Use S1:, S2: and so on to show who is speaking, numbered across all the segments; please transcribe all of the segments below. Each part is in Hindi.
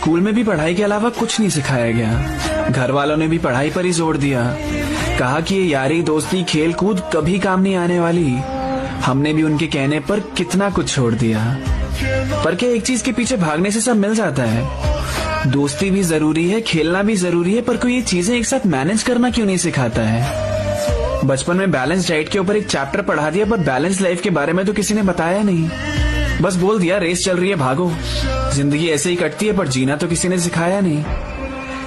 S1: स्कूल में भी पढ़ाई के अलावा कुछ नहीं सिखाया गया। घर वालों ने भी पढ़ाई पर ही जोर दिया, कहा कि ये यारी दोस्ती खेल कूद कभी काम नहीं आने वाली। हमने भी उनके कहने पर कितना कुछ छोड़ दिया। पर क्या एक चीज के पीछे भागने से सब मिल जाता है? दोस्ती भी जरूरी है, खेलना भी जरूरी है, पर कोई ये चीजें एक साथ मैनेज करना क्यों नहीं सिखाता है? बचपन में बैलेंस डाइट के ऊपर एक चैप्टर पढ़ा दिया, पर बैलेंस लाइफ के बारे में तो किसी ने बताया नहीं। बस बोल दिया रेस चल रही है, भागो। जिंदगी ऐसे ही कटती है, पर जीना तो किसी ने सिखाया नहीं।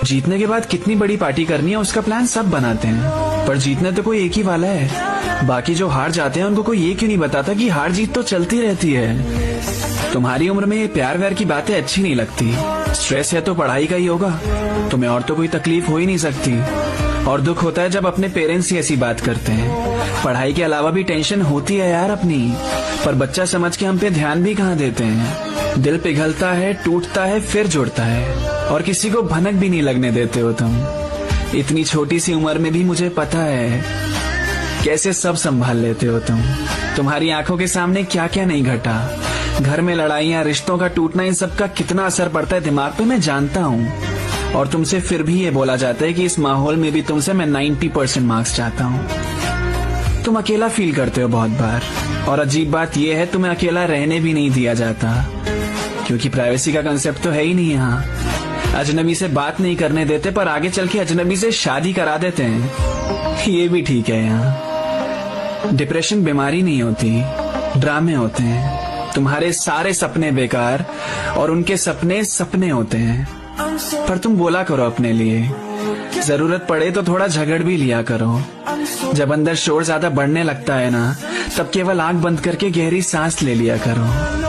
S1: जीतने के बाद कितनी बड़ी पार्टी करनी है उसका प्लान सब बनाते हैं, पर जीतने तो कोई एक ही वाला है। बाकी जो हार जाते हैं उनको कोई ये क्यों नहीं बताता कि हार जीत तो चलती रहती है। तुम्हारी उम्र में ये प्यार व्यार की बातें अच्छी नहीं लगती। स्ट्रेस है तो पढ़ाई का ही होगा, तुम्हें और तो कोई तकलीफ हो ही नहीं सकती। और दुख होता है जब अपने पेरेंट्स ही ऐसी बात करते हैं। पढ़ाई के अलावा भी टेंशन होती है यार अपनी, पर बच्चा समझ के हम पे ध्यान भी कहाँ देते हैं। दिल पिघलता है, टूटता है, फिर जुड़ता है, और किसी को भनक भी नहीं लगने देते हो तुम। इतनी छोटी सी उम्र में भी मुझे पता है कैसे सब संभाल लेते हो तुम। तुम्हारी आंखों के सामने क्या क्या नहीं घटा। घर में लड़ाइयाँ, रिश्तों का टूटना, इन सब का कितना असर पड़ता है दिमाग पे मैं जानता हूँ। और तुमसे फिर भी ये बोला जाता है कि इस माहौल में भी तुमसे मैं 90% मार्क्स चाहता हूँ। तुम अकेला फील करते हो बहुत बार, और अजीब बात यह है तुम्हें अकेला रहने भी नहीं दिया जाता, क्योंकि प्राइवेसी का कंसेप्ट तो है ही नहीं यहाँ। अजनबी से बात नहीं करने देते, पर आगे चल के अजनबी से शादी करा देते हैं। ये भी ठीक है यहाँ। डिप्रेशन बीमारी नहीं होती, ड्रामे होते हैं। तुम्हारे सारे सपने बेकार, और उनके सपने सपने होते हैं। पर तुम बोला करो अपने लिए, जरूरत पड़े तो थोड़ा झगड़ भी लिया करो। जब अंदर शोर ज्यादा बढ़ने लगता है ना, तब केवल आंख बंद करके गहरी सांस ले लिया करो।